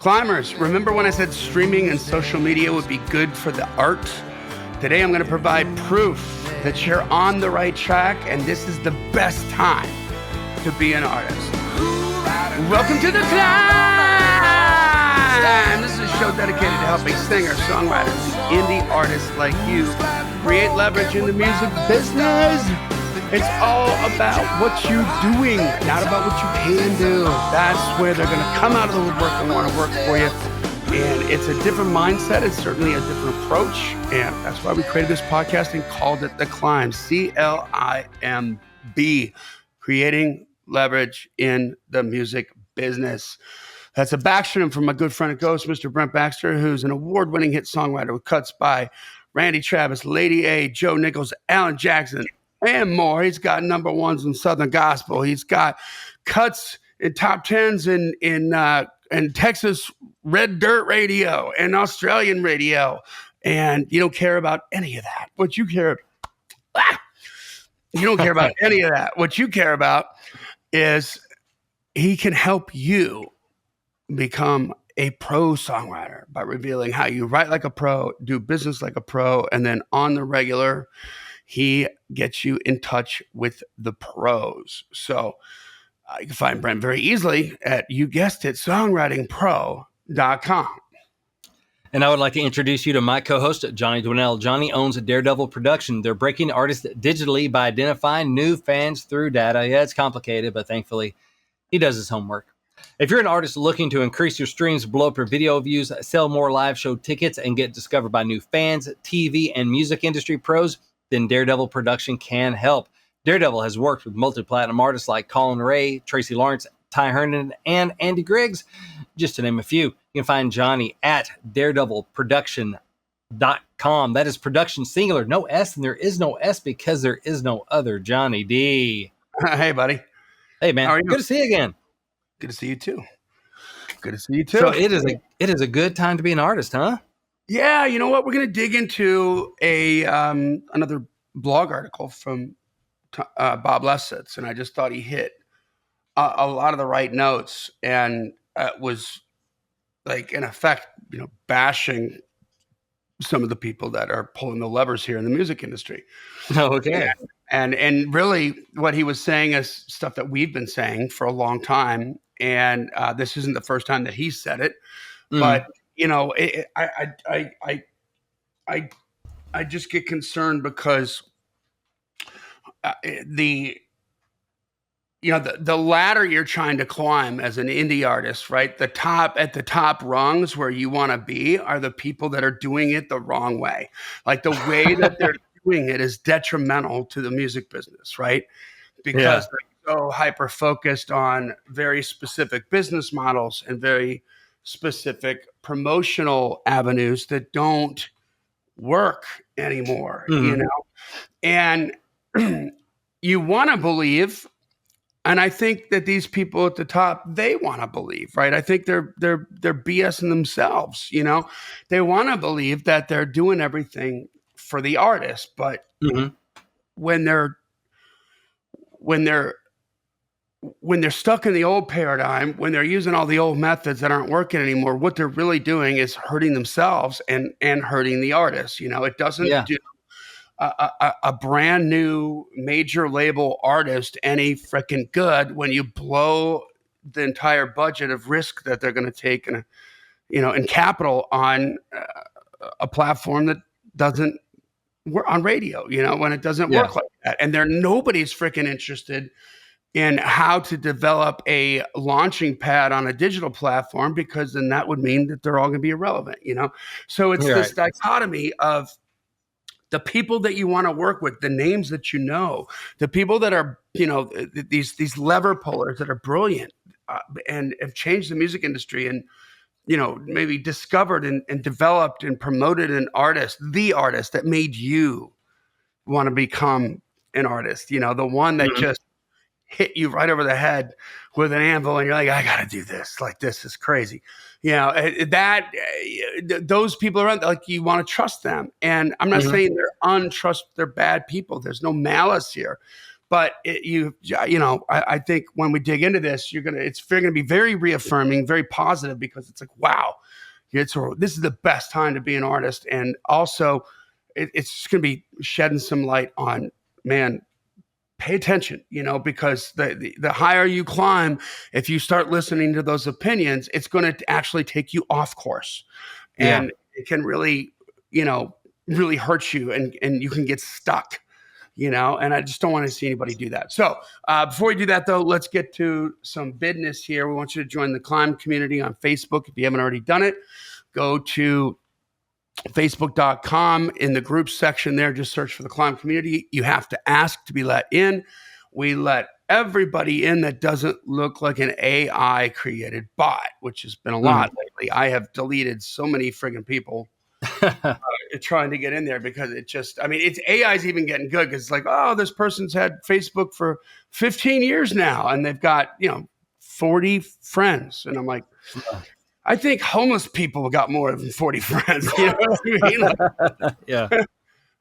Climbers, remember when I said streaming and social media would be good for the art? Today I'm going to provide proof that you're on the right track and this is the best time to be an artist. Welcome to the Climb! This is a show dedicated to helping singers, songwriters, and indie artists like you create leverage in the music business. It's all about what you're doing, not about what you can do. That's where they're going to come out of the woodwork and want to work for you. And it's a different mindset. It's certainly a different approach. And that's why we created this podcast and called it The Climb, C.L.I.M.B, creating leverage in the music business. That's a backstream from my good friend and ghost, Mr. Brent Baxter, who's an award-winning hit songwriter with cuts by Randy Travis, Lady A, Joe Nichols, Alan Jackson, and more. He's got number ones in Southern Gospel. He's got cuts in top tens in Texas Red Dirt Radio and Australian radio. And you don't care about any of that. What you care you don't care about any of that. What you care about is he can help you become a pro songwriter by revealing how you write like a pro, do business like a pro, and then on the regular, he gets you in touch with the pros. So you can find Brent very easily at, you guessed it, songwritingpro.com. And I would like to introduce you to my co-host, Johnny Dwinell. Johnny owns Daredevil Production. They're breaking artists digitally by identifying new fans through data. Yeah, it's complicated, but thankfully he does his homework. If you're an artist looking to increase your streams, blow up your video views, sell more live show tickets, and get discovered by new fans, TV, and music industry pros, then Daredevil Production can help. Daredevil has worked with multi-platinum artists like Colin Ray, Tracy Lawrence, Ty Herndon, and Andy Griggs, just to name a few. You can find Johnny at daredevilproduction.com. That is production singular, no S, and there is no S because there is no other Johnny D. Hey, buddy. Hey, man. How are you? Good to see you again. Good to see you, too. Good to see you, too. So it is a good time to be an artist, huh? Yeah, you know what? We're going to dig into another blog article from Bob Lessitz, and I just thought he hit a lot of the right notes and was, like, in effect, bashing some of the people that are pulling the levers here in the music industry. Oh, okay. And really what he was saying is stuff that we've been saying for a long time, and this isn't the first time that he said it, but I just get concerned because the ladder you're trying to climb as an indie artist, right? At the top rungs where you want to be are the people that are doing it the wrong way. Like the way that they're doing it is detrimental to the music business, right? Because they're so hyper focused on very specific business models and very specific promotional avenues that don't work anymore, and you want to believe, and I think that these people at the top, they want to believe, right? I think they're BSing themselves, they want to believe that they're doing everything for the artist, but when they're stuck in the old paradigm, when they're using all the old methods that aren't working anymore, what they're really doing is hurting themselves and hurting the artist. It doesn't do a brand new major label artist any freaking good when you blow the entire budget of risk that they're going to take and capital on a platform that doesn't work on radio, when it doesn't work like that. And nobody's freaking interested in how to develop a launching pad on a digital platform, because then that would mean that they're all going to be irrelevant, So it's this dichotomy of the people that you want to work with, the names that the people that are, these lever pullers that are brilliant and have changed the music industry and, maybe discovered and developed and promoted the artist that made you want to become an artist, the one that just hit you right over the head with an anvil and you're like, I got to do this. Like, this is crazy. Those people around, like, you want to trust them. And I'm not saying they're bad people. There's no malice here. But I think when we dig into this, it's going to be very reaffirming, very positive, because it's like, wow, this is the best time to be an artist. And also it's just going to be shedding some light on, man, pay attention, because the higher you climb, if you start listening to those opinions, it's going to actually take you off course, and it can really, really hurt you, and you can get stuck. And I just don't want to see anybody do that. So before we do that, though, let's get to some business here. We want you to join the C.L.I.M.B community on Facebook. If you haven't already done it, go to facebook.com. In the groups section there, just search for the C.L.I.M.B community. You have to ask to be let in. We let everybody in that doesn't look like an AI created bot, which has been a lot lately. I have deleted so many friggin' people trying to get in there, because it's AI's even getting good, because it's like, oh, this person's had Facebook for 15 years now and they've got 40 friends, and I'm like, I think homeless people got more than 40 friends. You know what I mean? Yeah.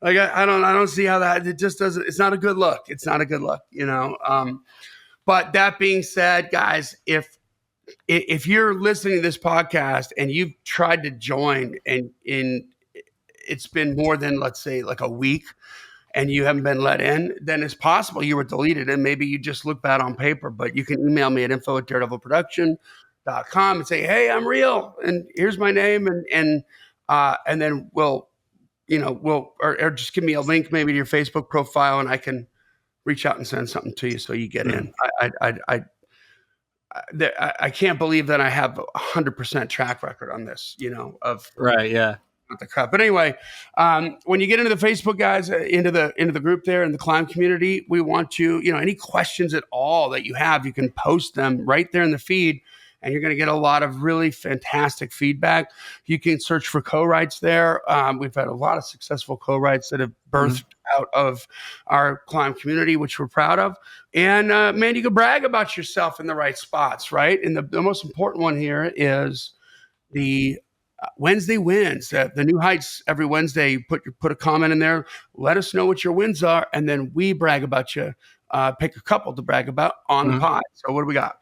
Like I don't see how that, it just doesn't, it's not a good look. It's not a good look, but that being said, guys, if you're listening to this podcast and you've tried to join and it's been more than, let's say, like a week, and you haven't been let in, then it's possible you were deleted and maybe you just look bad on paper. But you can email me at info@daredevilproduction.com and say, hey, I'm real, and here's my name, and then we'll just give me a link maybe to your Facebook profile, and I can reach out and send something to you so you get in. I can't believe that I have 100% track record on this, of right. Yeah. Not the crap. But anyway, when you get into the Facebook, guys, into the group there in the C.L.I.M.B community, we want you, any questions at all that you have, you can post them right there in the feed, and you're going to get a lot of really fantastic feedback. You can search for co-writes there. We've had a lot of successful co-writes that have birthed out of our C.L.I.M B community, which we're proud of. And man, you can brag about yourself in the right spots, right? And the most important one here is the Wednesday wins. The New Heights every Wednesday. You put a comment in there. Let us know what your wins are, and then we brag about you. Pick a couple to brag about on the pod. So what do we got?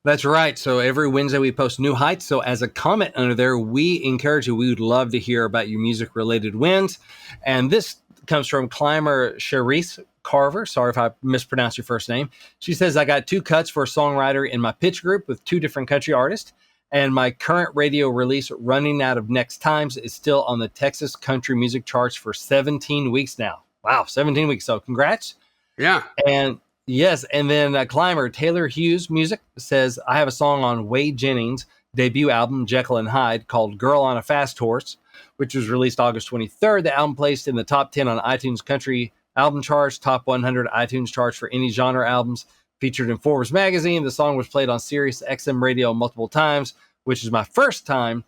That's right. So every Wednesday we post New Heights. So as a comment under there, we encourage you. We would love to hear about your music-related wins. And this comes from climber Charisse Carver. Sorry if I mispronounced your first name. She says, I got 2 cuts for a songwriter in my pitch group with 2 different country artists. And my current radio release, Running Out of Next Times, is still on the Texas country music charts for 17 weeks now. Wow, 17 weeks. So congrats. Yeah. And yes, and then climber Taylor Hughes Music says, I have a song on Wade Jennings' debut album, Jekyll and Hyde, called Girl on a Fast Horse, which was released August 23rd. The album placed in the top 10 on iTunes Country Album Charts, top 100 iTunes charts for any genre albums, featured in Forbes magazine. The song was played on Sirius XM radio multiple times, which is my first song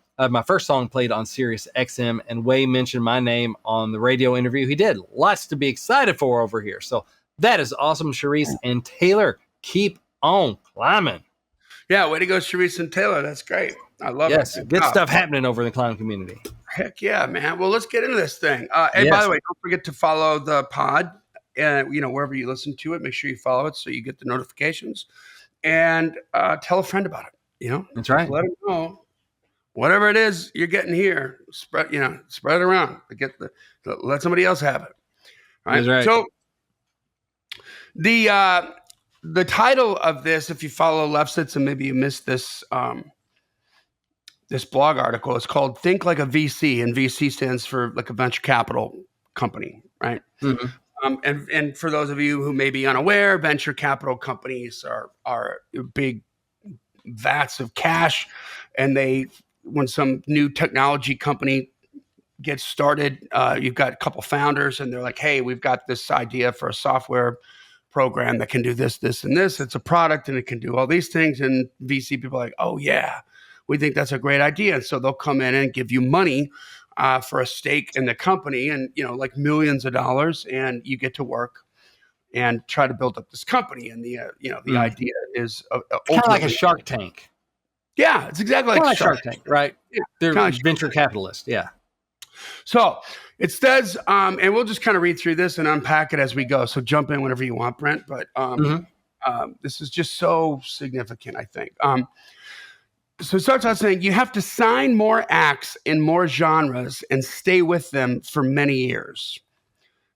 played on Sirius XM, and Way mentioned my name on the radio interview he did. Lots to be excited for over here. So that is awesome, Charisse and Taylor. Keep on climbing. Yeah, way to go, Charisse and Taylor. That's great. I love it. Yes, good stuff happening over in the C.L.I.M B community. Heck yeah, man. Well, let's get into this thing. And by the way, don't forget to follow the pod. Wherever you listen to it, make sure you follow it so you get the notifications, and tell a friend about it. That's right. Let them know whatever it is you're getting here. Spread it around. Let somebody else have it. All right. That's right. So the title of this, if you follow Left Sits and maybe you missed this this blog article, it's called "Think Like a VC," and VC stands for like a venture capital company, right? Mm-hmm. And for those of you who may be unaware, venture capital companies are big vats of cash, and when some new technology company gets started, you've got a couple founders, and they're like, "Hey, we've got this idea for a software program that can do this, this, and this. It's a product, and it can do all these things." And VC people are like, "Oh yeah, we think that's a great idea," and so they'll come in and give you money for a stake in the company, and like millions of dollars, and you get to work and try to build up this company. And the idea is kind of like a Shark Tank. Yeah, it's exactly like Shark Tank, right? Yeah, they're venture capitalists. Yeah. So It says, and we'll just kind of read through this and unpack it as we go. So jump in whenever you want, Brent. But this is just so significant, I think. So it starts out saying you have to sign more acts in more genres and stay with them for many years.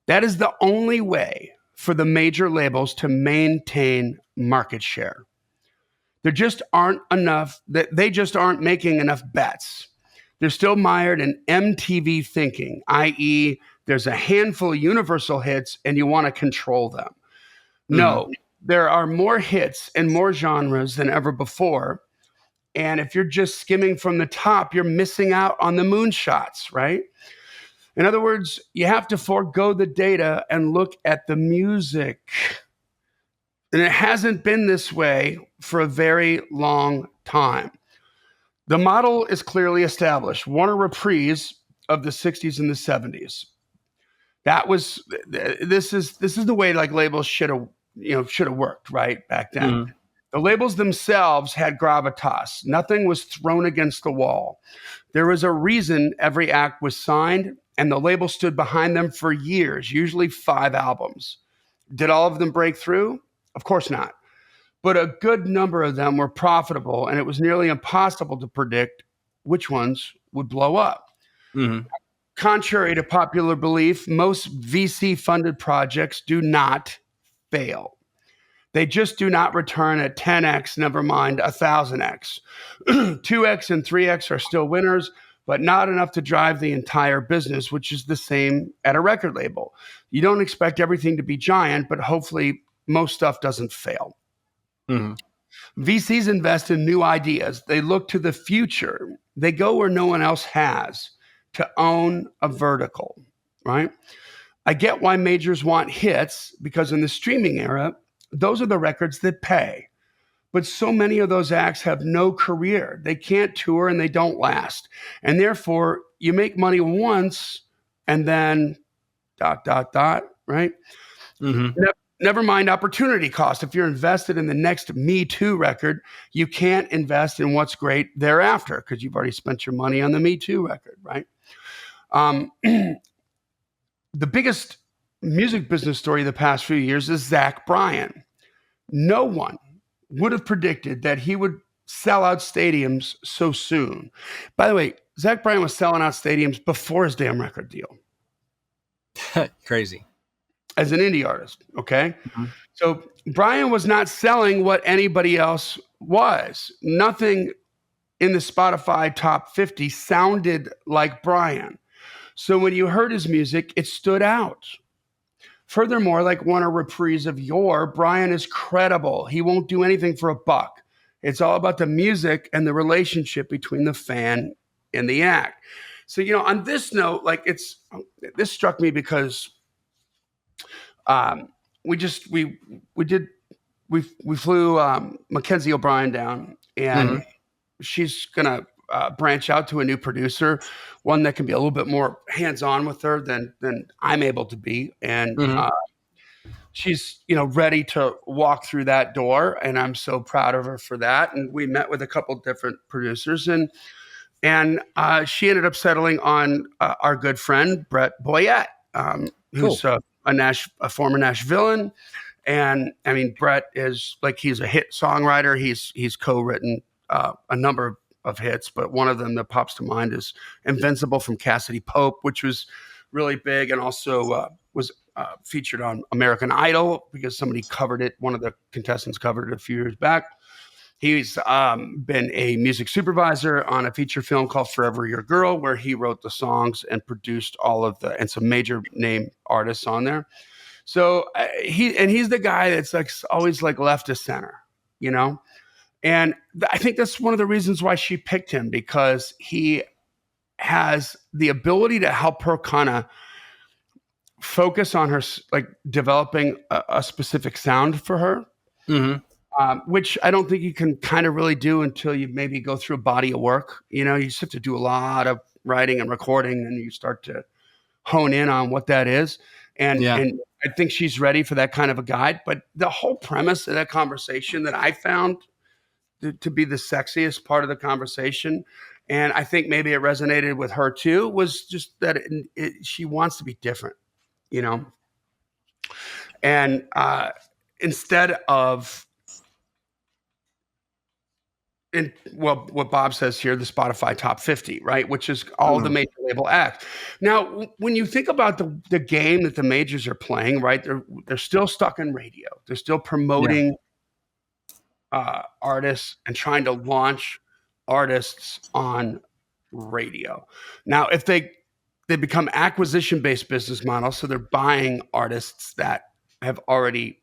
That is the only way for the major labels to maintain market share. There just aren't enough, they just aren't making enough bets. They're still mired in MTV thinking, i.e., there's a handful of universal hits and you want to control them. No, there are more hits and more genres than ever before. And if you're just skimming from the top, you're missing out on the moonshots, right? In other words, you have to forego the data and look at the music. And it hasn't been this way for a very long time. The model is clearly established. Warner Reprise of the 60s and the 70s. This is the way like labels should have worked, right? Back then. The labels themselves had gravitas. Nothing was thrown against the wall. There was a reason every act was signed, and the label stood behind them for years, usually 5 albums. Did all of them break through? Of course not. But a good number of them were profitable, and it was nearly impossible to predict which ones would blow up. Contrary to popular belief, most VC-funded projects do not fail. They just do not return at 10x, never mind 1,000x. 2x and 3x are still winners, but not enough to drive the entire business, which is the same at a record label. You don't expect everything to be giant, but hopefully most stuff doesn't fail. VCs invest in new ideas. They look to the future. They go where no one else has to own a vertical, right? I get why majors want hits because in the streaming era, those are the records that pay. But so many of those acts have no career. They can't tour and they don't last. And therefore, you make money once and then ... right? Never mind opportunity cost. If you're invested in the next Me Too record, you can't invest in what's great thereafter because you've already spent your money on the Me Too record, right? The biggest music business story of the past few years is Zach Bryan. No one would have predicted that he would sell out stadiums so soon. By the way, Zach Bryan was selling out stadiums before his damn record deal. Crazy. As an indie artist, okay? So Bryan was not selling what anybody else was. Nothing in the Spotify top 50 sounded like Bryan. So when you heard his music, it stood out. Furthermore, like Warner Reprise of yore, Bryan is credible. He won't do anything for a buck. It's all about the music and the relationship between the fan and the act. So, on this note, like this struck me because we flew Mackenzie O'Brien down, and she's gonna branch out to a new producer, one that can be a little bit more hands-on with her than I'm able to be, and she's ready to walk through that door, and I'm so proud of her for that. And we met with a couple different producers, and she ended up settling on our good friend Brett Boyette, who's a former Nashvillian. And I mean, Brett is he's a hit songwriter. He's co-written a number of hits, but one of them that pops to mind is Invincible from Cassidy Pope, which was really big, and also was featured on American Idol because somebody covered it. One of the contestants covered it a few years back. He's been a music supervisor on a feature film called Forever Your Girl, where he wrote the songs and produced and some major name artists on there. So he's the guy that's always left of center, And I think that's one of the reasons why she picked him, because he has the ability to help her kind of focus on her, developing a specific sound for her, which I don't think you can kind of really do until you maybe go through a body of work. You just have to do a lot of writing and recording, and you start to hone in on what that is. And I think she's ready for that kind of a guide. But the whole premise of that conversation that I found to be the sexiest part of the conversation and I think maybe it resonated with her too, was just that she wants to be different, you know? And instead of, well, what Bob says here, the Spotify top 50, right? Which is all the major label acts. Now, when you think about the game that the majors are playing, right? They're still stuck in radio. They're still promoting artists and trying to launch artists on radio. Now, if they become acquisition-based business models, so they're buying artists that have already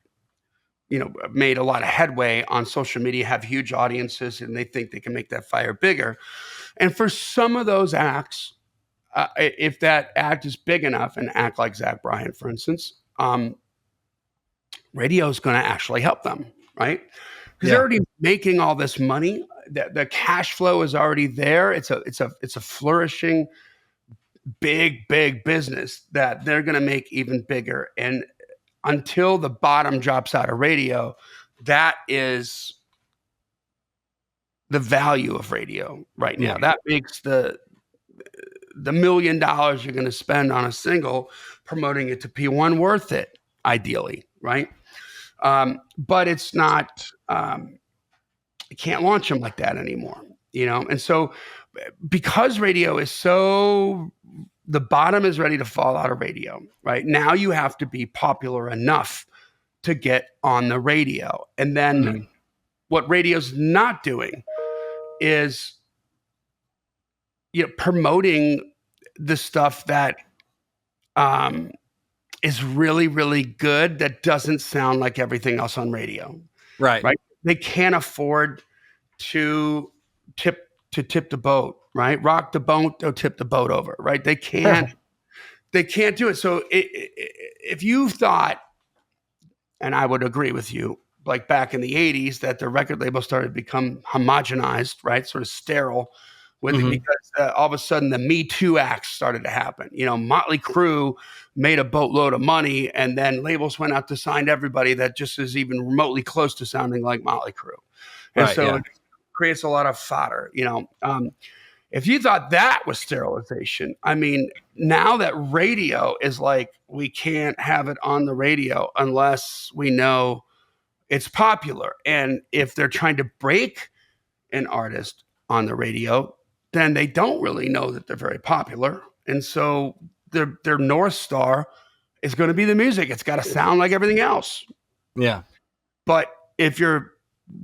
made a lot of headway on social media, have huge audiences, and they think they can make that fire bigger. And for some of those acts, if that act is big enough, an act like Zach Bryan, for instance, radio is going to actually help them, right? Because they're already making all this money. The cash flow is already there. It's a flourishing, big business that they're going to make even bigger. And until the bottom drops out of radio, that is the value of radio right now. That makes the $1 million you're going to spend on a single promoting it to P1 worth it, ideally, right? But it's not. You can't launch them like that anymore, And so, because radio is so, the bottom is ready to fall out of radio, right? Now you have to be popular enough to get on the radio. And then what radio's not doing is promoting the stuff that is really, really good that doesn't sound like everything else on radio. Right. They can't afford to tip the boat, right? Rock the boat, they'll tip the boat over, right? They can't do it. So if you thought, and I would agree with you, like back in the 80s, that the record label started to become homogenized, right? Sort of sterile with it, because all of a sudden the Me Too acts started to happen. Motley Crue made a boatload of money, and then labels went out to sign everybody that just is even remotely close to sounding like Motley Crue. And it creates a lot of fodder, If you thought that was sterilization, I mean, now that radio is like, we can't have it on the radio unless we know it's popular. And if they're trying to break an artist on the radio, then they don't really know that they're very popular. And so their North Star is going to be the music. It's got to sound like everything else. Yeah. But if you're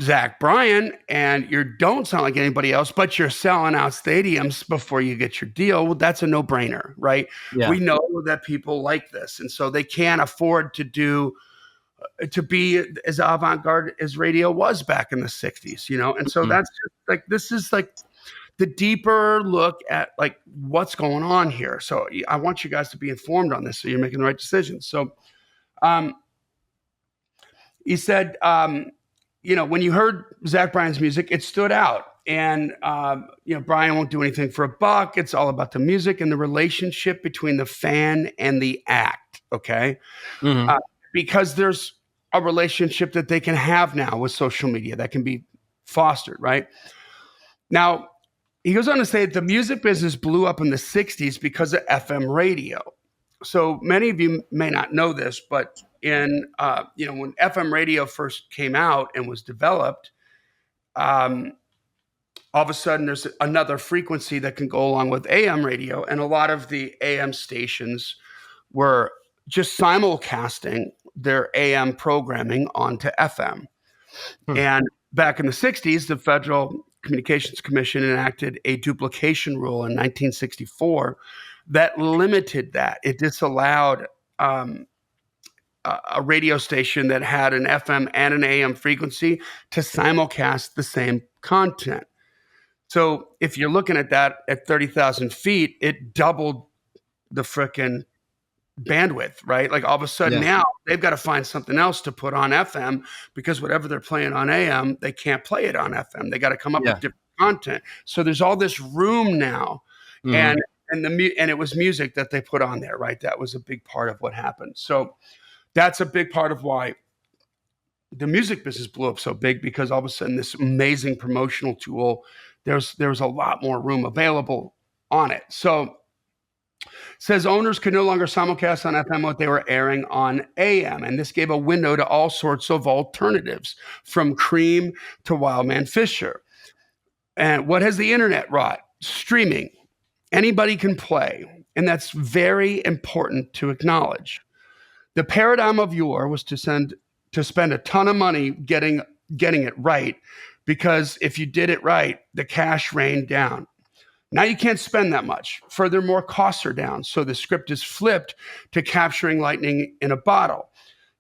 Zach Bryan and you don't sound like anybody else, but you're selling out stadiums before you get your deal, well, that's a no-brainer, right? Yeah. We know that people like this. And so they can't afford to be as avant-garde as radio was back in the 60s, And so that's just like, this is like the deeper look at like what's going on here. So I want you guys to be informed on this so you're making the right decisions. So he said, when you heard Zach Bryan's music, it stood out. And, Bryan won't do anything for a buck. It's all about the music and the relationship between the fan and the act, okay? Because there's a relationship that they can have now with social media that can be fostered, right? Now, he goes on to say that the music business blew up in the 60s because of FM radio. So many of you may not know this, but when FM radio first came out and was developed, all of a sudden there's another frequency that can go along with AM radio. And a lot of the AM stations were just simulcasting their AM programming onto FM. And back in the 60s, the Federal Communications Commission enacted a duplication rule in 1964 that limited that. It disallowed a radio station that had an FM and an AM frequency to simulcast the same content. So if you're looking at that at 30,000 feet, it doubled the frickin' bandwidth, right? Like all of a sudden now they've got to find something else to put on FM because whatever they're playing on AM, they can't play it on FM. They got to come up with different content. So there's all this room now, and it was music that they put on there, right? That was a big part of what happened. So that's a big part of why the music business blew up so big, because all of a sudden this amazing promotional tool There's a lot more room available on it. So says owners could no longer simulcast on FM what they were airing on AM. And this gave a window to all sorts of alternatives, from Cream to Wildman Fisher. And what has the internet wrought? Streaming. Anybody can play. And that's very important to acknowledge. The paradigm of yore was to spend a ton of money getting it right, because if you did it right, the cash rained down. Now you can't spend that much. Furthermore, costs are down. So the script is flipped to capturing lightning in a bottle.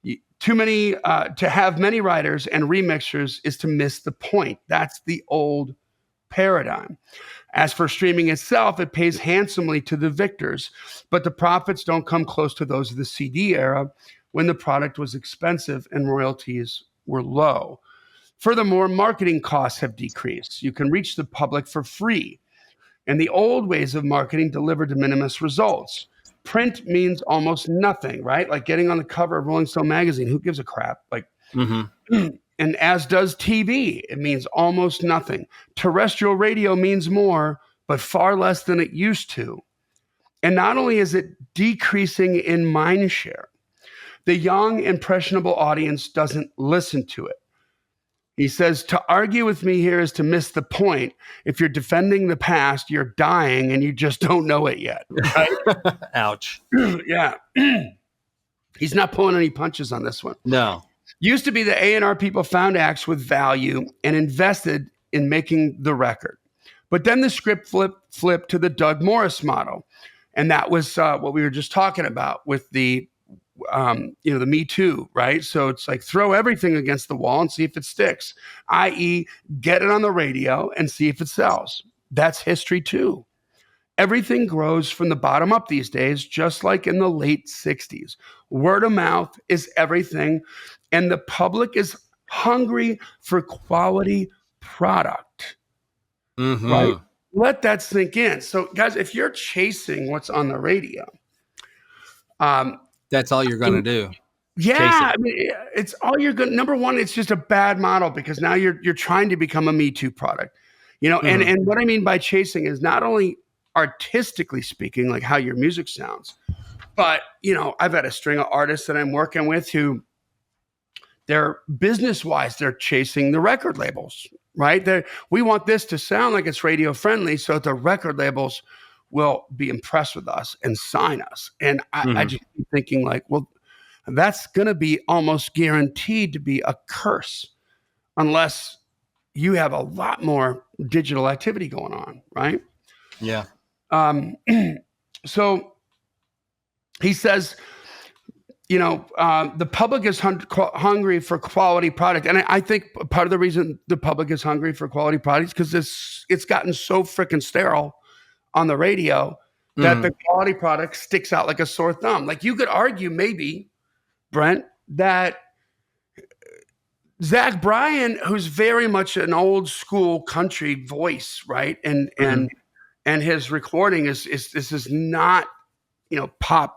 To have many writers and remixers is to miss the point. That's the old paradigm. As for streaming itself, it pays handsomely to the victors, but the profits don't come close to those of the CD era, when the product was expensive and royalties were low. Furthermore, marketing costs have decreased. You can reach the public for free. And the old ways of marketing deliver de minimis results. Print means almost nothing, right? Like getting on the cover of Rolling Stone magazine. Who gives a crap? Like, and as does TV. It means almost nothing. Terrestrial radio means more, but far less than it used to. And not only is it decreasing in mindshare, the young, impressionable audience doesn't listen to it. He says, to argue with me here is to miss the point. If you're defending the past, you're dying and you just don't know it yet. Right? Ouch. Yeah. He's not pulling any punches on this one. No. Used to be the A&R people found acts with value and invested in making the record. But then the script flipped to the Doug Morris model. And that was what we were just talking about with the Me Too, right? So it's like throw everything against the wall and see if it sticks, i.e. get it on the radio and see if it sells. That's history too. Everything grows from the bottom up these days, just like in the late 60s. Word of mouth is everything, and the public is hungry for quality product. Right? Let that sink in. So guys, if you're chasing what's on the radio, that's all you're going to do. Yeah, I mean, it's all you're going. Number one, it's just a bad model, because now you're trying to become a Me Too product, And what I mean by chasing is not only artistically speaking, like how your music sounds, but I've had a string of artists that I'm working with who, they're business-wise, they're chasing the record labels, right? We want this to sound like it's radio friendly, so that the record labels will be impressed with us and sign us. And I just keep thinking like, well, that's going to be almost guaranteed to be a curse unless you have a lot more digital activity going on, right? Yeah. So he says, the public is hungry for quality product. And I think part of the reason the public is hungry for quality products, because it's gotten so freaking sterile on the radio that the quality product sticks out like a sore thumb. Like you could argue maybe, Brent, that Zach Bryan, who's very much an old school country voice, right? And his recording this is not, pop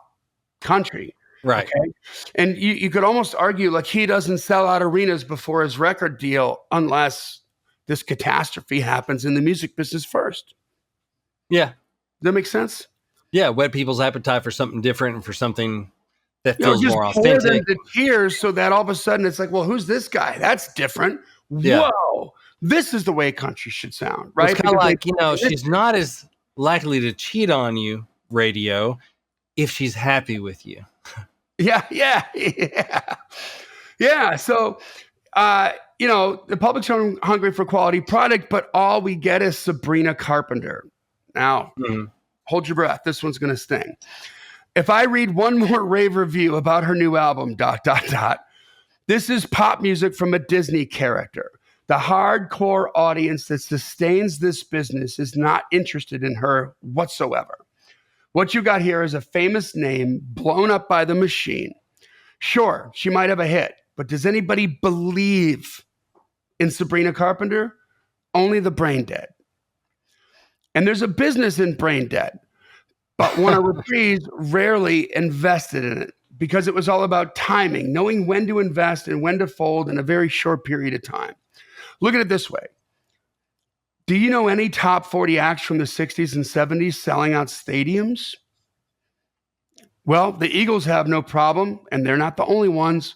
country. Right. Okay? And you could almost argue like he doesn't sell out arenas before his record deal unless this catastrophe happens in the music business first. Yeah. Does that make sense? Yeah. Whet people's appetite for something different and for something that feels more authentic. Pour them to tears so that all of a sudden it's like, well, who's this guy? That's different. Yeah. Whoa. This is the way country should sound, right? It's kind of like, she's not as likely to cheat on you, radio, if she's happy with you. Yeah. So, the public's hungry for quality product, but all we get is Sabrina Carpenter. Now, hold your breath. This one's going to sting. If I read one more rave review about her new album, ... This is pop music from a Disney character. The hardcore audience that sustains this business is not interested in her whatsoever. What you got here is a famous name blown up by the machine. Sure, she might have a hit, but does anybody believe in Sabrina Carpenter? Only the brain dead. And there's a business in brain dead, but one of reprise rarely invested in it because it was all about timing, knowing when to invest and when to fold in a very short period of time. Look at it this way. Do you know any top 40 acts from the 60s and 70s selling out stadiums? Well, the Eagles have no problem, and they're not the only ones.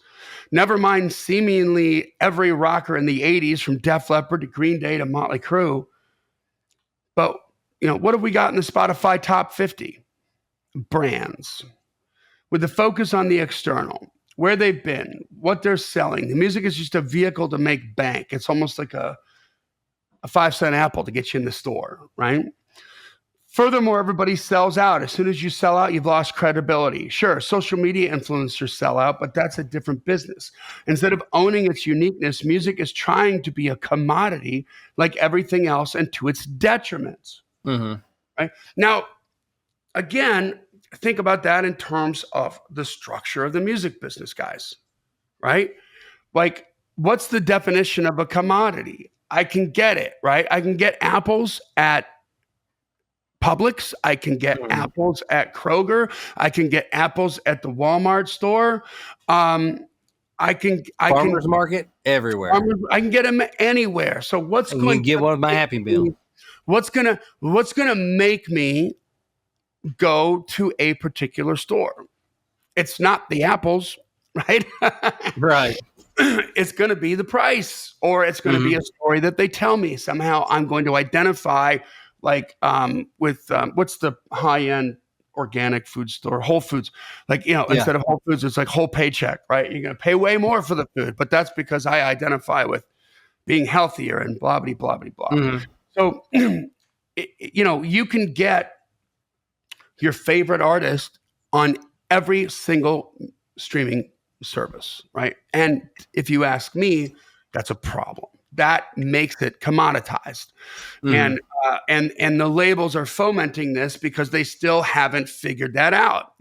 Never mind seemingly every rocker in the 80s, from Def Leppard to Green Day to Motley Crue. But, what have we got in the Spotify top 50? Brands. With the focus on the external, where they've been, what they're selling. The music is just a vehicle to make bank. It's almost like a 5-cent apple to get you in the store, right? Furthermore, everybody sells out. As soon as you sell out, you've lost credibility. Sure, social media influencers sell out, but that's a different business. Instead of owning its uniqueness, music is trying to be a commodity like everything else, and to its detriment. Mm-hmm. Right? Now, again, think about that in terms of the structure of the music business, guys. Right? Like, what's the definition of a commodity? I can get it, right? I can get apples at Publix. I can get apples at Kroger. I can get apples at the Walmart store. Farmers market everywhere. I can get them anywhere. So you can get one of my Happy Meal. What's gonna make me go to a particular store? It's not the apples, right? Right. It's going to be the price, or it's going to be a story that they tell me. Somehow I'm going to identify, like, with what's the high-end organic food store? Whole Foods. Like, instead of Whole Foods, it's like Whole Paycheck, right? You're going to pay way more for the food, but that's because I identify with being healthier and blah, blah, blah, blah, blah. So, you can get your favorite artist on every single streaming service, right? And if you ask me, that's a problem. That makes it commoditized. And the labels are fomenting this because they still haven't figured that out.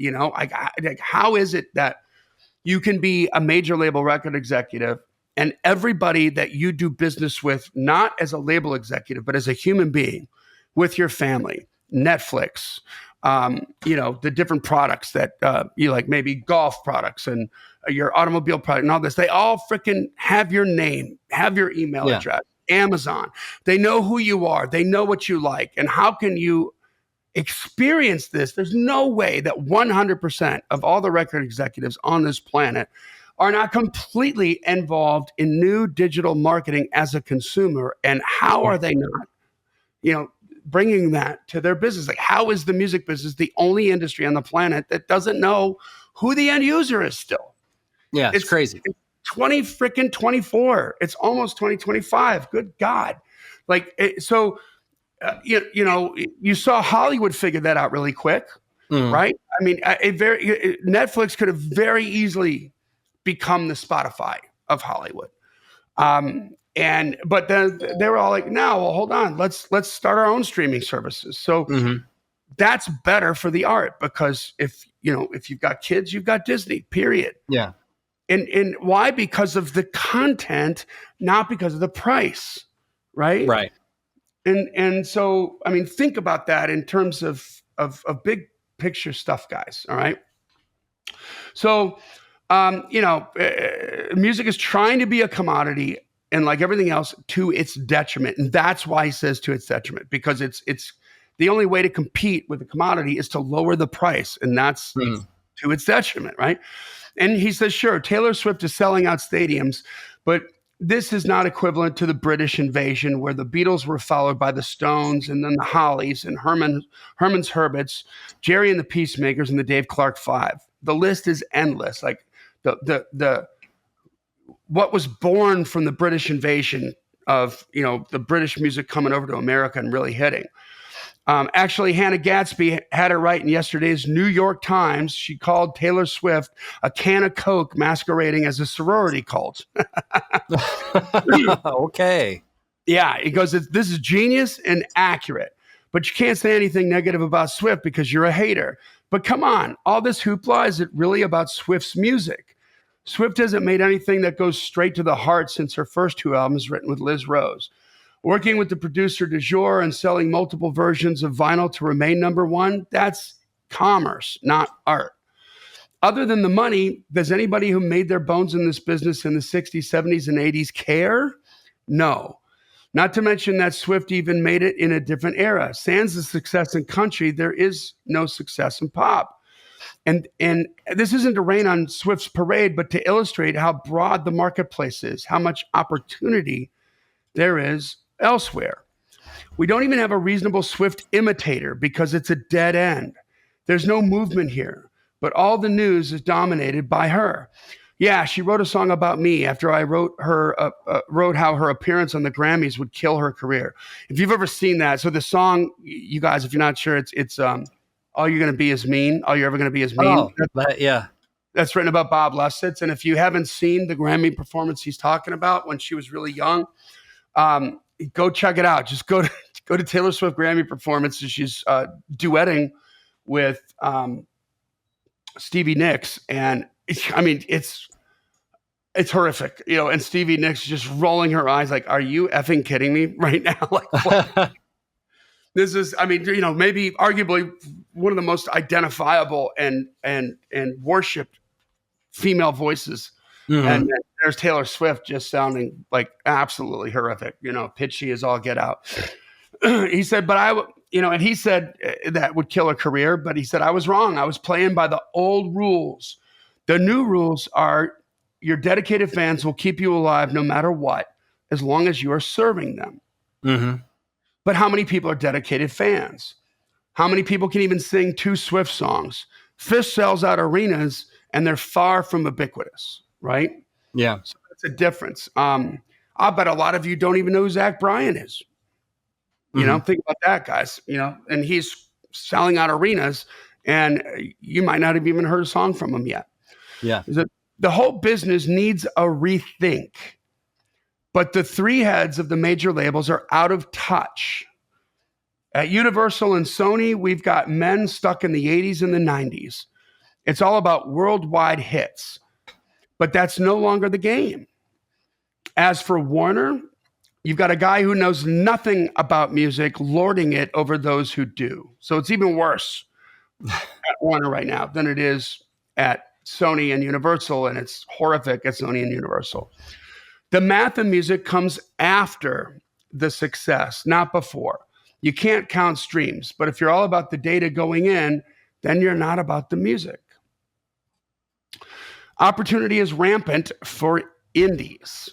How is it that you can be a major label record executive and everybody that you do business with, not as a label executive, but as a human being with your family, Netflix, the different products that you like, maybe golf products and your automobile product and all this, they all freaking have your name, have your email address, Amazon. They know who you are. They know what you like. And how can you experience this? There's no way that 100% of all the record executives on this planet are not completely involved in new digital marketing as a consumer. And how are they not, bringing that to their business? Like, how is the music business the only industry on the planet that doesn't know who the end user is still? Yeah, it's crazy. It's 2024. It's almost 2025. Good God. Like, so, you saw Hollywood figure that out really quick, right? I mean, Netflix could have very easily become the Spotify of Hollywood. But then they were all like, no, well, hold on. Let's start our own streaming services. So that's better for the art, because if you've got kids, you've got Disney, period. Yeah. And why? Because of the content, not because of the price. Right. Right. And so, I mean, think about that in terms of big picture stuff, guys. All right. So, music is trying to be a commodity, and like everything else, to its detriment. And that's why he says to its detriment, because it's the only way to compete with the commodity is to lower the price. And that's to its detriment, right? And he says, sure, Taylor Swift is selling out stadiums, but this is not equivalent to the British invasion, where the Beatles were followed by the Stones, and then the Hollies, and Herman's Hermits, Jerry and the Peacemakers, and the Dave Clark Five. The list is endless. Like the what was born from the British invasion of the British music coming over to America and really hitting. Actually, Hannah Gadsby had it right in yesterday's New York Times. She called Taylor Swift a can of Coke masquerading as a sorority cult. Okay. Yeah, it goes, this is genius and accurate, but you can't say anything negative about Swift because you're a hater. But come on, all this hoopla, is it really about Swift's music? Swift hasn't made anything that goes straight to the heart since her first 2 albums written with Liz Rose. Working with the producer du jour and selling multiple versions of vinyl to remain #1, that's commerce, not art. Other than the money, does anybody who made their bones in this business in the 60s, 70s, and 80s care? No. Not to mention that Swift even made it in a different era. Sans the success in country, there is no success in pop. And this isn't to rain on Swift's parade, but to illustrate how broad the marketplace is, how much opportunity there is elsewhere. We don't even have a reasonable Swift imitator because it's a dead end. There's no movement here, but all the news is dominated by her. Yeah, she wrote a song about me after I wrote how her appearance on the Grammys would kill her career. If you've ever seen that, so the song, you guys, if you're not sure, it's All You're Gonna Be Is Mean. All You're Ever Gonna Be Is Mean. Yeah. That's written about Bob Lessitz. And if you haven't seen the Grammy performance he's talking about when she was really young, go check it out. Just go to Taylor Swift Grammy performance. She's duetting with Stevie Nicks, and it's horrific, and Stevie Nicks just rolling her eyes like, "Are you effing kidding me right now?" Like, what? This is, maybe arguably one of the most identifiable and worshipped female voices. Mm-hmm. And there's Taylor Swift just sounding like absolutely horrific, pitchy as all get out. He said, and he said that would kill a career, but he said, I was wrong. I was playing by the old rules. The new rules are your dedicated fans will keep you alive no matter what, as long as you are serving them. Mm-hmm. But how many people are dedicated fans? How many people can even sing 2 Swift songs? Fish sells out arenas, and they're far from ubiquitous, right? Yeah. So that's a difference. I bet a lot of you don't even know who Zach Bryan is. Think about that, guys. And he's selling out arenas, and you might not have even heard a song from him yet. Yeah. The whole business needs a rethink. But the 3 heads of the major labels are out of touch. At Universal and Sony, we've got men stuck in the 80s and the 90s. It's all about worldwide hits. But that's no longer the game. As for Warner, you've got a guy who knows nothing about music lording it over those who do. So it's even worse at Warner right now than it is at Sony and Universal, and it's horrific at Sony and Universal. The math of music comes after the success, not before. You can't count streams, but if you're all about the data going in, then you're not about the music. Opportunity is rampant for indies.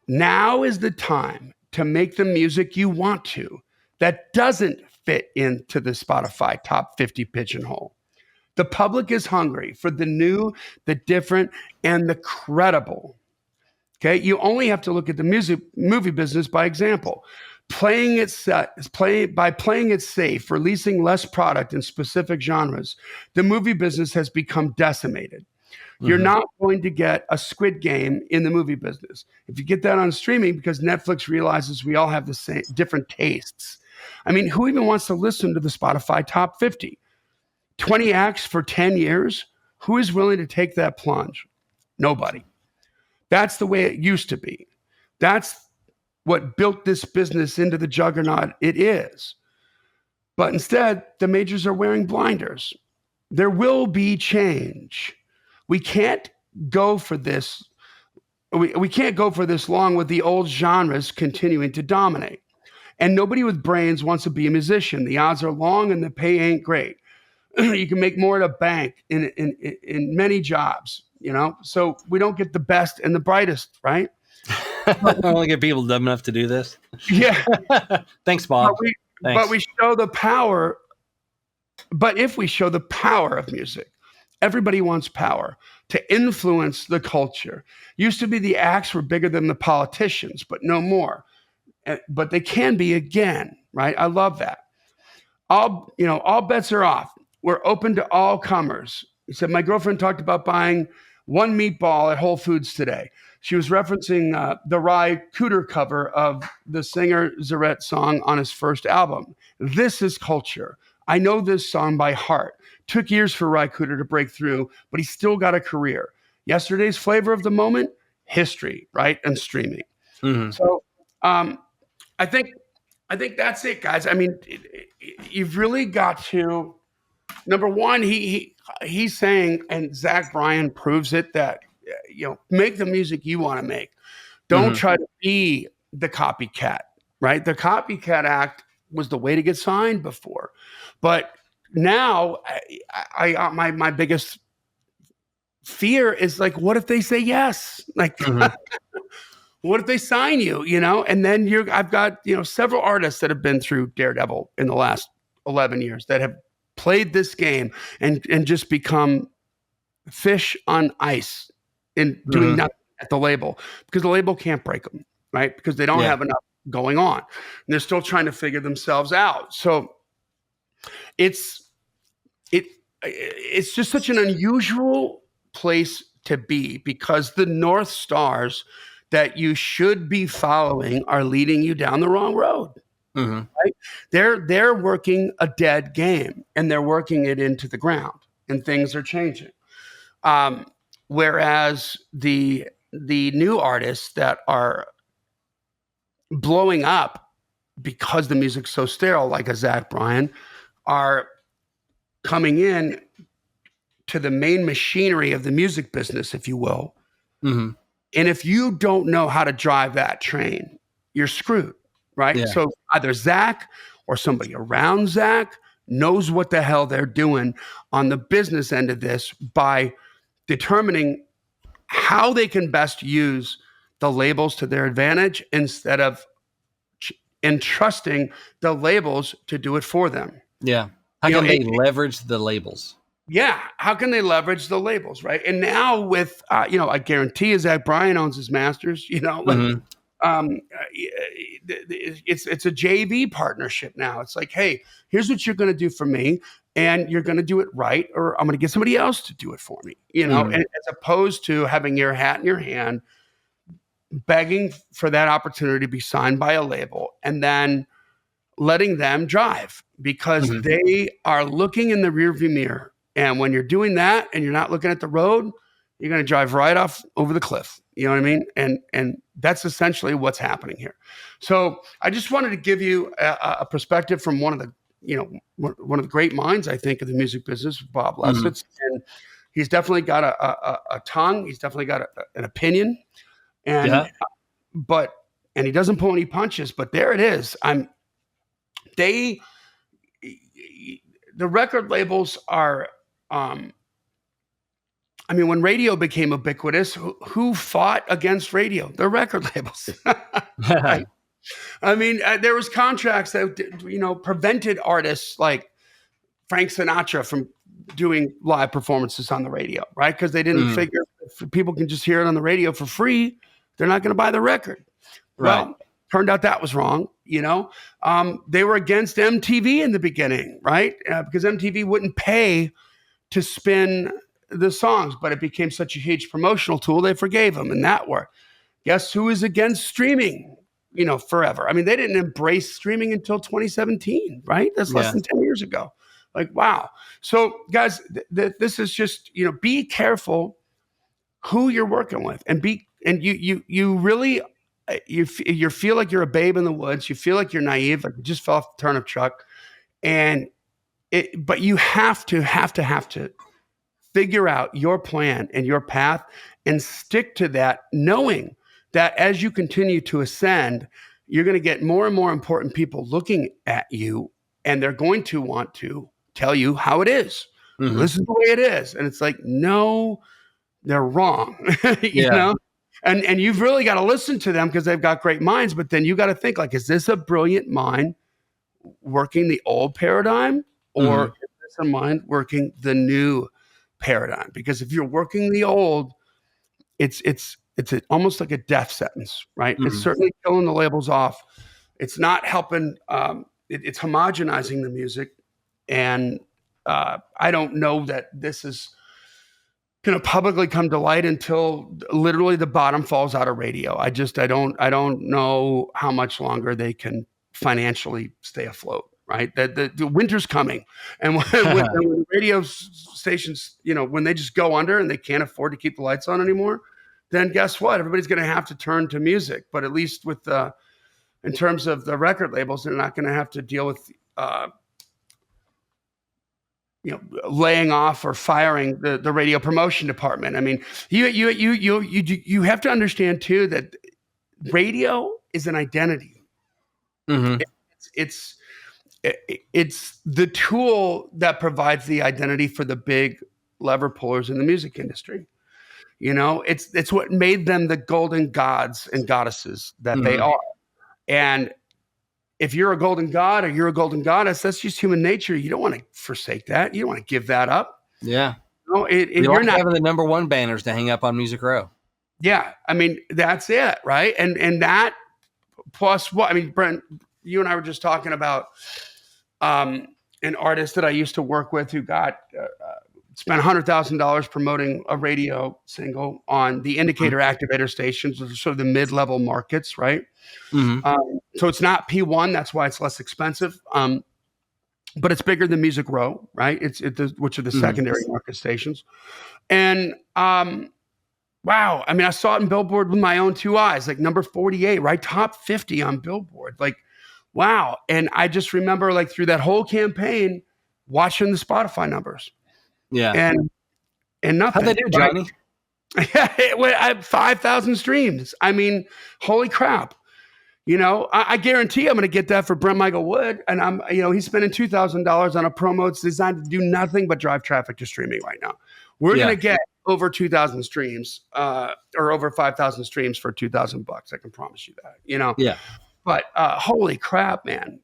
Now is the time to make the music you want to that doesn't fit into the Spotify top 50 pigeonhole. The public is hungry for the new, the different, and the credible. Okay, you only have to look at the movie business by example. Playing it safe, releasing less product in specific genres, the movie business has become decimated. Mm-hmm. You're not going to get a Squid Game in the movie business. If you get that on streaming, because Netflix realizes we all have the same different tastes. Who even wants to listen to the Spotify top 50? 20 acts for 10 years? Who is willing to take that plunge? Nobody. That's the way it used to be. That's what built this business into the juggernaut it is. But instead, the majors are wearing blinders. There will be change. We can't go for this. We can't go for this long with the old genres continuing to dominate. And nobody with brains wants to be a musician. The odds are long and the pay ain't great. You can make more at a bank in many jobs, so we don't get the best and the brightest, right? I only get people dumb enough to do this. Yeah. Thanks, Bob. But we show the power. But if we show the power of music, everybody wants power to influence the culture. Used to be the acts were bigger than the politicians, but no more. But they can be again, right? I love that. All bets are off. We're open to all comers. He said, my girlfriend talked about buying 1 meatball at Whole Foods today. She was referencing the Ry Cooder cover of the singer Zarette song on his first album. This is culture. I know this song by heart. Took years for Ry Cooder to break through, but he still got a career. Yesterday's flavor of the moment, history, right? And streaming. Mm-hmm. So I think that's it, guys. You've really got to, number one, he's saying, and Zach Bryan proves it, that make the music you want to make. Don't try to be the copycat, right? The Copycat Act was the way to get signed before. But now my biggest fear is like, what if they say yes? Like, what if they sign you, And then I've got, several artists that have been through Daredevil in the last 11 years that have played this game and just become fish on ice in doing nothing at the label because the label can't break them, right? Because they don't have enough going on. And they're still trying to figure themselves out. So it's just such an unusual place to be because the North Stars that you should be following are leading you down the wrong road. Right? They're working a dead game and they're working it into the ground, and things are changing. Whereas the new artists that are blowing up because the music's so sterile, like a Zach Bryan, are coming in to the main machinery of the music business, if you will. And if you don't know how to drive that train, you're screwed, right? Yeah. So either Zach or somebody around Zach knows what the hell they're doing on the business end of this by determining how they can best use the labels to their advantage instead of entrusting the labels to do it for them. Yeah. How can they leverage the labels? Yeah. How can they leverage the labels, right? And now with, I guarantee you Zach Bryan owns his masters, it's a JV partnership now. It's like, hey, here's what you're going to do for me, and you're going to do it right, or I'm going to get somebody else to do it for me, and as opposed to having your hat in your hand, begging for that opportunity to be signed by a label, and then letting them drive because they are looking in the rearview mirror. And when you're doing that and you're not looking at the road, you're going to drive right off over the cliff. You know what I mean? And that's essentially what's happening here. So I just wanted to give you a perspective from one of the great minds, I think, of the music business, Bob Lessitz. And he's definitely got a tongue. He's definitely got an opinion. And he doesn't pull any punches, but there it is. The record labels are, when radio became ubiquitous, who fought against radio? The record labels. Right? There was contracts that, prevented artists like Frank Sinatra from doing live performances on the radio, right? Because they didn't figure if people can just hear it on the radio for free, they're not going to buy the record. Right. Well, turned out that was wrong. They were against MTV in the beginning, right? Because MTV wouldn't pay to spin the songs, but it became such a huge promotional tool, they forgave them, and that worked. Guess who is against streaming, forever? They didn't embrace streaming until 2017, right? That's less than 10 years ago. Like, wow. So guys, this is just, be careful who you're working with, and you really, you feel like you're a babe in the woods. You feel like you're naive, like you just fell off the turnip truck. But you have to figure out your plan and your path and stick to that, knowing that as you continue to ascend, you're going to get more and more important people looking at you, and they're going to want to tell you how it is. This is the way it is. And it's like, no, they're wrong, you know? And you've really got to listen to them because they've got great minds, but then you got to think like, is this a brilliant mind working the old paradigm, or is this a mind working the new paradigm? Because if you're working the old, it's almost like a death sentence, right? It's certainly killing the labels off. It's not helping. It's homogenizing the music. And I don't know that this is going to publicly come to light until literally the bottom falls out of radio. I don't know how much longer they can financially stay afloat, right? The winter's coming. And when radio stations, when they just go under and they can't afford to keep the lights on anymore, then guess what? Everybody's going to have to turn to music. But at least with in terms of the record labels, they're not going to have to deal with laying off or firing the radio promotion department. You have to understand too that radio is an identity. Mm-hmm. It's it's the tool that provides the identity for the big lever pullers in the music industry. It's what made them the golden gods and goddesses that they Mm-hmm. are. And if you're a golden god or you're a golden goddess, that's just human nature. You don't want to forsake that. You don't want to give that up. Yeah. No, We you're like not. having the number one banners to hang up on Music Row. Yeah, I mean that's it, right? And that plus what? I mean, Brent, you and I were just talking about an artist that I used to work with who got spent $100,000 promoting a radio single on the indicator activator stations, which are sort of the mid-level markets, right? Mm-hmm. So it's not P1, that's why it's less expensive. But it's bigger than Music Row, right? Which are the secondary market stations. And wow, I mean, I saw it in Billboard with my own two eyes, like number 48, right? Top 50 on Billboard. Like, wow. And I just remember like through that whole campaign, watching the Spotify numbers. Yeah. And nothing. How'd they do, Johnny? I had 5,000 streams. I mean, holy crap. I guarantee I'm going to get that for Brent Michael Wood. And he's spending $2,000 on a promo. It's designed to do nothing but drive traffic to streaming right now. We're going to get over 2,000 streams, or over 5,000 streams for $2,000. I can promise you that, Yeah. But holy crap, man.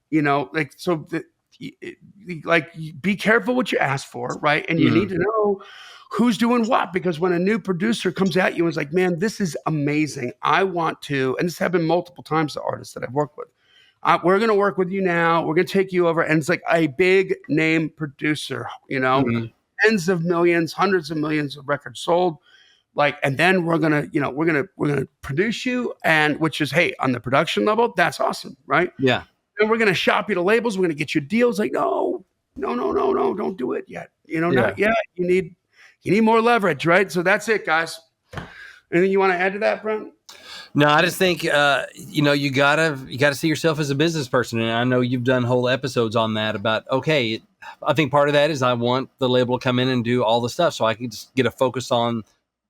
Be careful what you ask for, right? And you need to know who's doing what, because when a new producer comes at you and is like, man, this is amazing. I want to, and this happened multiple times to artists that I've worked with. We're going to work with you now. We're going to take you over. And it's like a big name producer, tens of millions, hundreds of millions of records sold. And then we're going to produce you, and which is, hey, on the production level, that's awesome. Right. Yeah. And we're going to shop you to labels. We're going to get you deals. Like, no, don't do it yet. Not yet. You need more leverage, right? So that's it, guys. Anything you want to add to that, Brent? No, I just think you gotta see yourself as a business person, and I know you've done whole episodes on that about. Okay, I think part of that is I want the label to come in and do all the stuff, so I can just get a focus on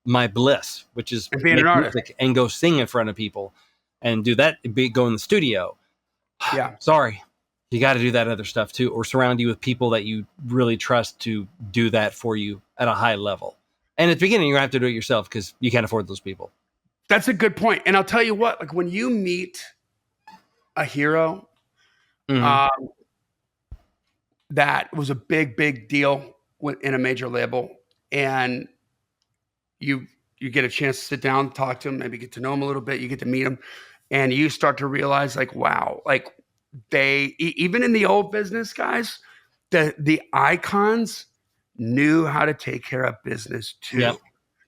my bliss, which is being an artist, and go sing in front of people, and do that. Go in the studio. Yeah, sorry, you got to do that other stuff too, or surround you with people that you really trust to do that for you at a high level. And at the beginning, you're gonna have to do it yourself because you can't afford those people. That's a good point. And I'll tell you what, like when you meet a hero, that was a big, big deal in a major label, and you get a chance to sit down, talk to him, maybe get to know him a little bit, you get to meet him, and you start to realize like, wow, like they, even in the old business, guys, the icons knew how to take care of business too. Yep.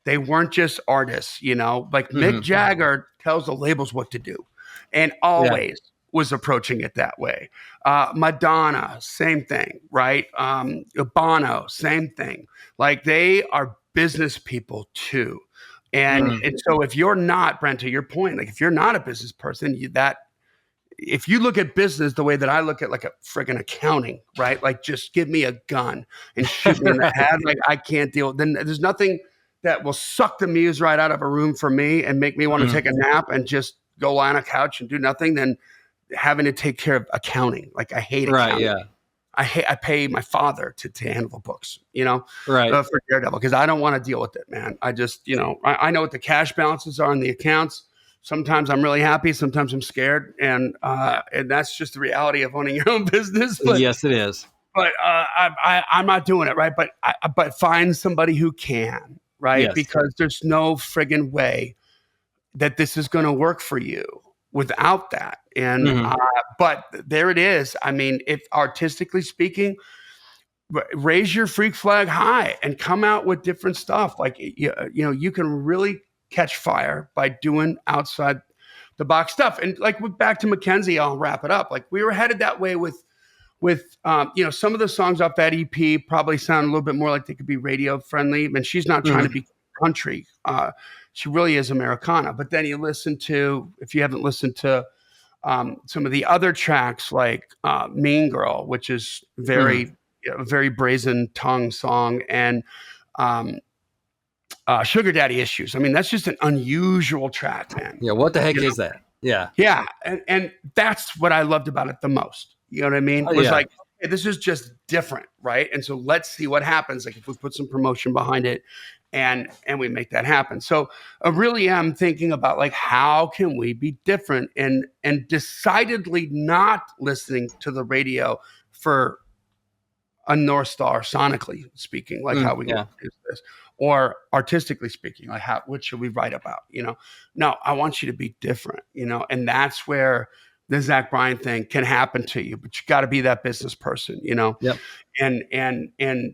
They weren't just artists, like Mick Jagger tells the labels what to do, and always was approaching it that way. Madonna, same thing, right? Bono, same thing. Like they are business people too. And so if you're not, Brent, to your point, like if you're not a business person, if you look at business the way that I look at like a friggin' accounting, right? Like just give me a gun and shoot me in the head. Like I can't deal. Then there's nothing that will suck the muse right out of a room for me and make me want to take a nap and just go lie on a couch and do nothing than having to take care of accounting. Like I hate accounting. Right, yeah. I pay my father to handle the books, right. For Daredevil, because I don't want to deal with it, man. I just, I know what the cash balances are in the accounts. Sometimes I'm really happy. Sometimes I'm scared. And that's just the reality of owning your own business. But, yes, it is. But I'm not doing it, right? But find somebody who can, right? Yes. Because there's no friggin' way that this is going to work for you without that. And but there it is. I mean, if artistically speaking, raise your freak flag high and come out with different stuff. Like you can really catch fire by doing outside the box stuff. And like back to Mackenzie, I'll wrap it up. Like we were headed that way with some of the songs off that EP probably sound a little bit more like they could be radio friendly. And she's not trying to be country. She really is Americana. But then you listen to, if you haven't listened to some of the other tracks like Mean Girl, which is very brazen tongue song, and Sugar Daddy Issues. I mean, that's just an unusual track, man. Yeah, what the heck is that? Yeah. Yeah. And that's what I loved about it the most. You know what I mean? It was like, hey, this is just different, right? And so let's see what happens. Like if we put some promotion behind it and we make that happen. So I really am thinking about like, how can we be different and decidedly not listening to the radio for a North Star sonically speaking, like how we do this, or artistically speaking, like what should we write about? No, I want you to be different, and that's where the Zach Bryan thing can happen to you, but you got to be that business person, Yep. and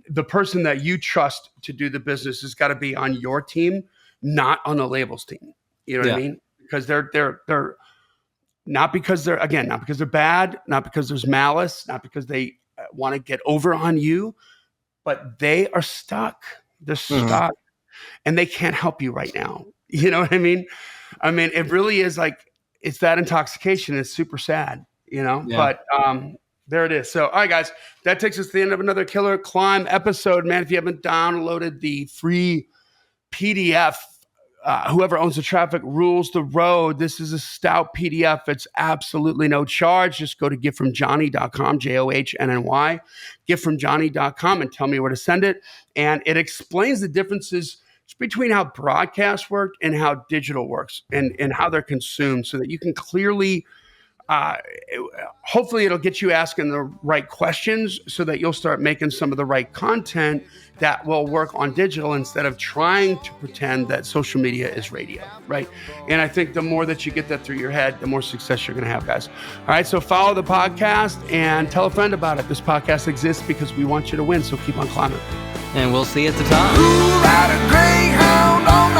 the person that you trust to do the business has got to be on your team, not on the labels team. You know what I mean? Because they're not because they're bad, not because there's malice, not because they want to get over on you, but they are stuck. They're stuck and they can't help you right now. You know what I mean? It really is like, it's that intoxication. It's super sad, but there it is. So, all right, guys, that takes us to the end of another Killer Climb episode, man. If you haven't downloaded the free PDF, whoever owns the traffic rules the road. This is a stout PDF. It's absolutely no charge. Just go to giftfromjohnny.com, JOHNNY, giftfromjohnny.com, and tell me where to send it. And it explains the differences between how broadcast work and how digital works and how they're consumed so that you can clearly hopefully it'll get you asking the right questions so that you'll start making some of the right content that will work on digital instead of trying to pretend that social media is radio, right? And I think the more that you get that through your head, the more success you're going to have, guys. All right, so follow the podcast and tell a friend about it. This podcast exists because we want you to win, so keep on climbing. And we'll see you at the top. Who ride a greyhound on